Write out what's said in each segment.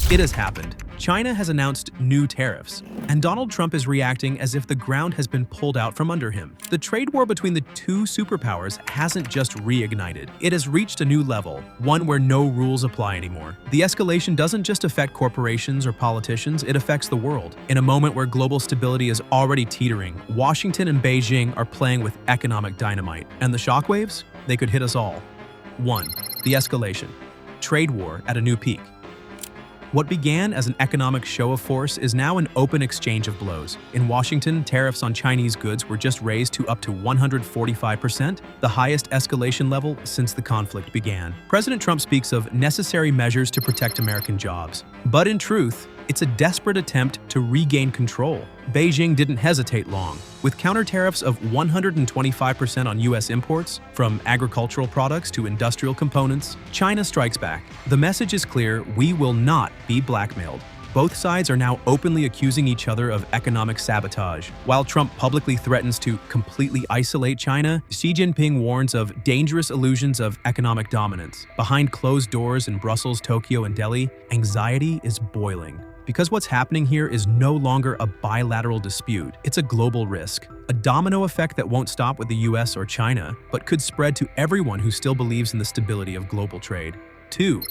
It has happened. China has announced new tariffs, and Donald Trump is reacting as if the ground has been pulled out from under him. The trade war between the two superpowers hasn't just reignited. It has reached a new level, one where no rules apply anymore. The escalation doesn't just affect corporations or politicians, it affects the world. In a moment where global stability is already teetering, Washington and Beijing are playing with economic dynamite. And the shockwaves? They could hit us all. 1. The escalation. Trade war at a new peak. What began as an economic show of force is now an open exchange of blows. In Washington, tariffs on Chinese goods were just raised to up to 145%, the highest escalation level since the conflict began. President Trump speaks of necessary measures to protect American jobs. But in truth, it's a desperate attempt to regain control. Beijing didn't hesitate long. With counter tariffs of 125% on U.S. imports, from agricultural products to industrial components, China strikes back. The message is clear: we will not be blackmailed. Both sides are now openly accusing each other of economic sabotage. While Trump publicly threatens to completely isolate China, Xi Jinping warns of dangerous illusions of economic dominance. Behind closed doors in Brussels, Tokyo, and Delhi, anxiety is boiling. Because what's happening here is no longer a bilateral dispute, it's a global risk. A domino effect that won't stop with the US or China, but could spread to everyone who still believes in the stability of global trade. 2.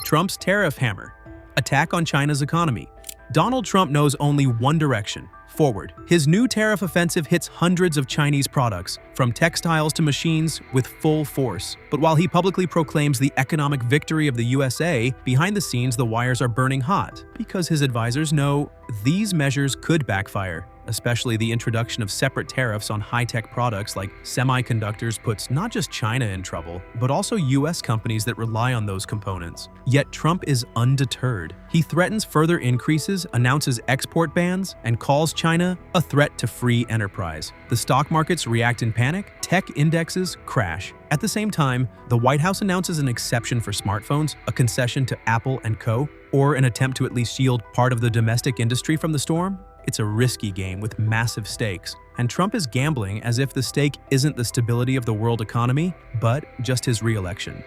Trump's tariff hammer. Attack on China's economy. Donald Trump knows only one direction: forward. His new tariff offensive hits hundreds of Chinese products, from textiles to machines, with full force. But while he publicly proclaims the economic victory of the USA, behind the scenes the wires are burning hot, because his advisors know these measures could backfire. Especially the introduction of separate tariffs on high-tech products like semiconductors puts not just China in trouble, but also US companies that rely on those components. Yet Trump is undeterred. He threatens further increases, announces export bans, and calls China a threat to free enterprise. The stock markets react in panic, tech indexes crash. At the same time, the White House announces an exception for smartphones, a concession to Apple and Co., or an attempt to at least shield part of the domestic industry from the storm. It's a risky game with massive stakes, and Trump is gambling as if the stake isn't the stability of the world economy, but just his re-election.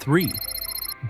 3.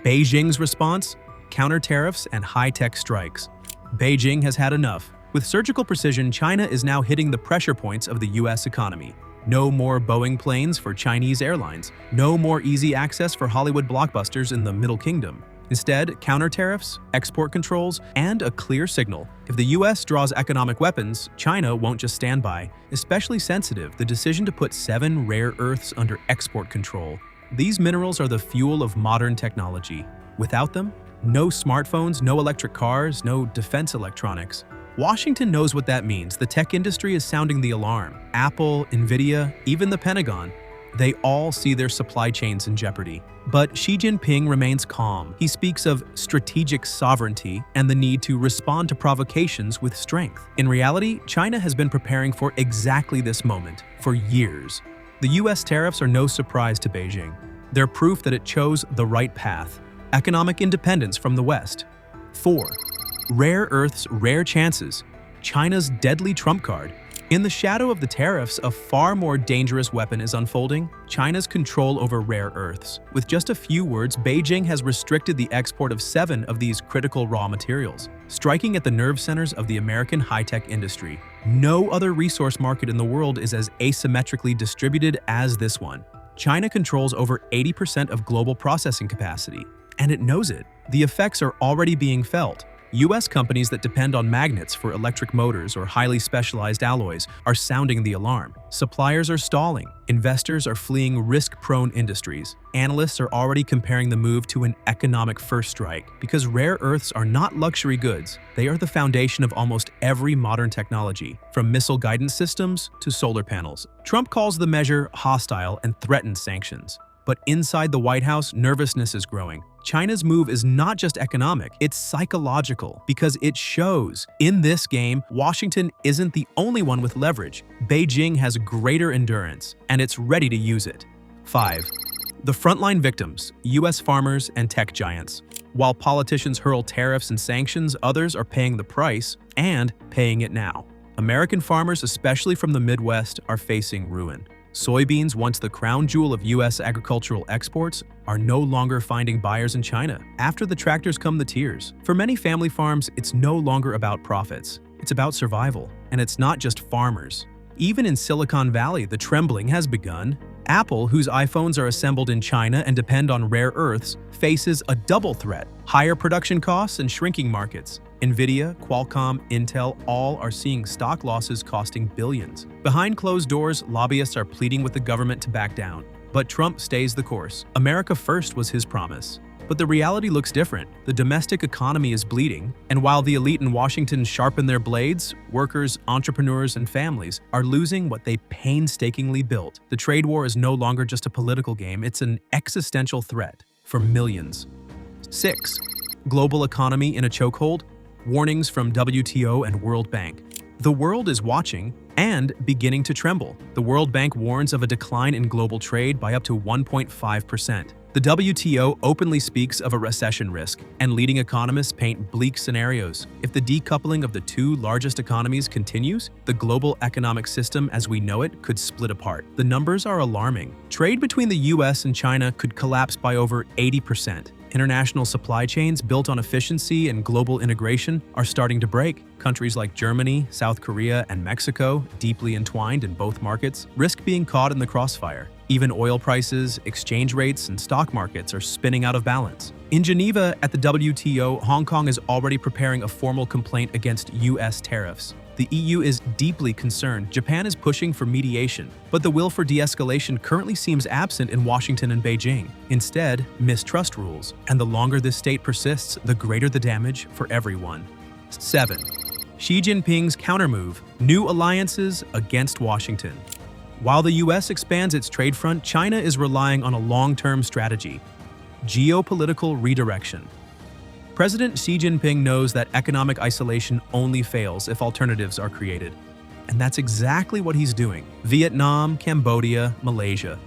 Beijing's response: counter tariffs and high-tech strikes. Beijing has had enough. With surgical precision, China is now hitting the pressure points of the US economy. No more Boeing planes for Chinese airlines. No more easy access for Hollywood blockbusters in the Middle Kingdom. Instead, counter tariffs, export controls, and a clear signal. If the US draws economic weapons, China won't just stand by. Especially sensitive, the decision to put 7 rare earths under export control. These minerals are the fuel of modern technology. Without them, no smartphones, no electric cars, no defense electronics. Washington knows what that means. The tech industry is sounding the alarm. Apple, Nvidia, even the Pentagon. They all see their supply chains in jeopardy. But Xi Jinping remains calm. He speaks of strategic sovereignty and the need to respond to provocations with strength. In reality, China has been preparing for exactly this moment for years. The US tariffs are no surprise to Beijing. They're proof that it chose the right path: economic independence from the West. 4. Rare earths, rare chances. China's deadly trump card. In the shadow of the tariffs, a far more dangerous weapon is unfolding: China's control over rare earths. With just a few words, Beijing has restricted the export of 7 of these critical raw materials, striking at the nerve centers of the American high-tech industry. No other resource market in the world is as asymmetrically distributed as this one. China controls over 80% of global processing capacity, and it knows it. The effects are already being felt. US companies that depend on magnets for electric motors or highly specialized alloys are sounding the alarm. Suppliers are stalling. Investors are fleeing risk-prone industries. Analysts are already comparing the move to an economic first strike, because rare earths are not luxury goods. They are the foundation of almost every modern technology, from missile guidance systems to solar panels. Trump calls the measure hostile and threatens sanctions. But inside the White House, nervousness is growing. China's move is not just economic, it's psychological, because it shows. In this game, Washington isn't the only one with leverage. Beijing has greater endurance, and it's ready to use it. 5. The frontline victims: US farmers and tech giants. While politicians hurl tariffs and sanctions, others are paying the price, and paying it now. American farmers, especially from the Midwest, are facing ruin. Soybeans, once the crown jewel of U.S. agricultural exports, are no longer finding buyers in China. After the tractors come the tears. For many family farms, it's no longer about profits. It's about survival. And it's not just farmers. Even in Silicon Valley, the trembling has begun. Apple, whose iPhones are assembled in China and depend on rare earths, faces a double threat: higher production costs and shrinking markets. Nvidia, Qualcomm, Intel all are seeing stock losses costing billions. Behind closed doors, lobbyists are pleading with the government to back down. But Trump stays the course. America first was his promise. But the reality looks different. The domestic economy is bleeding, and while the elite in Washington sharpen their blades, workers, entrepreneurs, and families are losing what they painstakingly built. The trade war is no longer just a political game, it's an existential threat for millions. 6. Global economy in a chokehold. Warnings from WTO and World Bank. The world is watching and beginning to tremble. The World Bank warns of a decline in global trade by up to 1.5%. The WTO openly speaks of a recession risk, and leading economists paint bleak scenarios. If the decoupling of the two largest economies continues, the global economic system as we know it could split apart. The numbers are alarming. Trade between the US and China could collapse by over 80%. International supply chains built on efficiency and global integration are starting to break. Countries like Germany, South Korea, and Mexico, deeply entwined in both markets, risk being caught in the crossfire. Even oil prices, exchange rates, and stock markets are spinning out of balance. In Geneva, at the WTO, Hong Kong is already preparing a formal complaint against US tariffs. The EU is deeply concerned. Japan is pushing for mediation, but the will for de-escalation currently seems absent in Washington and Beijing. Instead, mistrust rules, and the longer this state persists, the greater the damage for everyone. 7. Xi Jinping's countermove: new alliances against Washington. While the US expands its trade front, China is relying on a long-term strategy: geopolitical redirection. President Xi Jinping knows that economic isolation only fails if alternatives are created. And that's exactly what he's doing. Vietnam, Cambodia, Malaysia.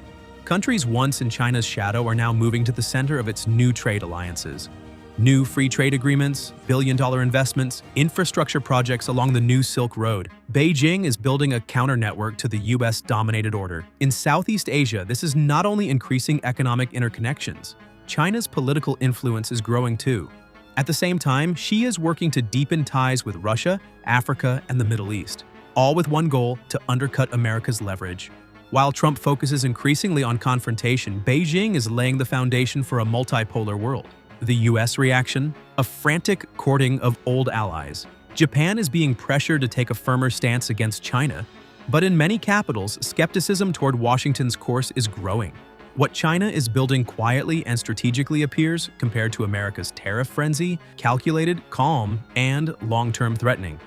Countries once in China's shadow are now moving to the center of its new trade alliances. New free trade agreements, billion-dollar investments, infrastructure projects along the new Silk Road. Beijing is building a counter-network to the US-dominated order. In Southeast Asia, this is not only increasing economic interconnections, China's political influence is growing too. At the same time, Xi is working to deepen ties with Russia, Africa, and the Middle East, all with one goal: to undercut America's leverage. While Trump focuses increasingly on confrontation, Beijing is laying the foundation for a multipolar world. The US reaction? A frantic courting of old allies. Japan is being pressured to take a firmer stance against China, but in many capitals, skepticism toward Washington's course is growing. What China is building quietly and strategically appears, compared to America's tariff frenzy, calculated, calm, and long-term threatening.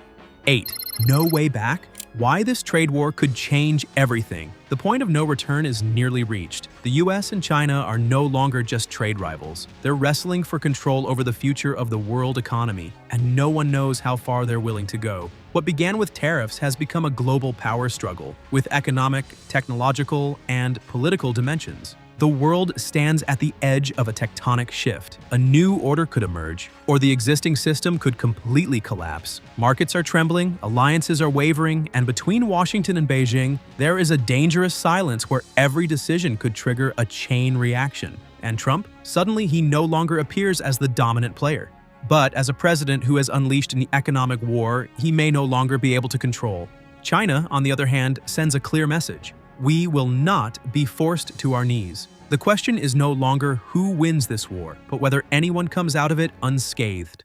8. No way back? Why this trade war could change everything. The point of no return is nearly reached. The US and China are no longer just trade rivals. They're wrestling for control over the future of the world economy, and no one knows how far they're willing to go. What began with tariffs has become a global power struggle, with economic, technological, and political dimensions. The world stands at the edge of a tectonic shift. A new order could emerge, or the existing system could completely collapse. Markets are trembling, alliances are wavering, and between Washington and Beijing, there is a dangerous silence where every decision could trigger a chain reaction. And Trump? Suddenly, he no longer appears as the dominant player. But as a president who has unleashed an economic war he may no longer be able to control. China, on the other hand, sends a clear message: we will not be forced to our knees. The question is no longer who wins this war, but whether anyone comes out of it unscathed.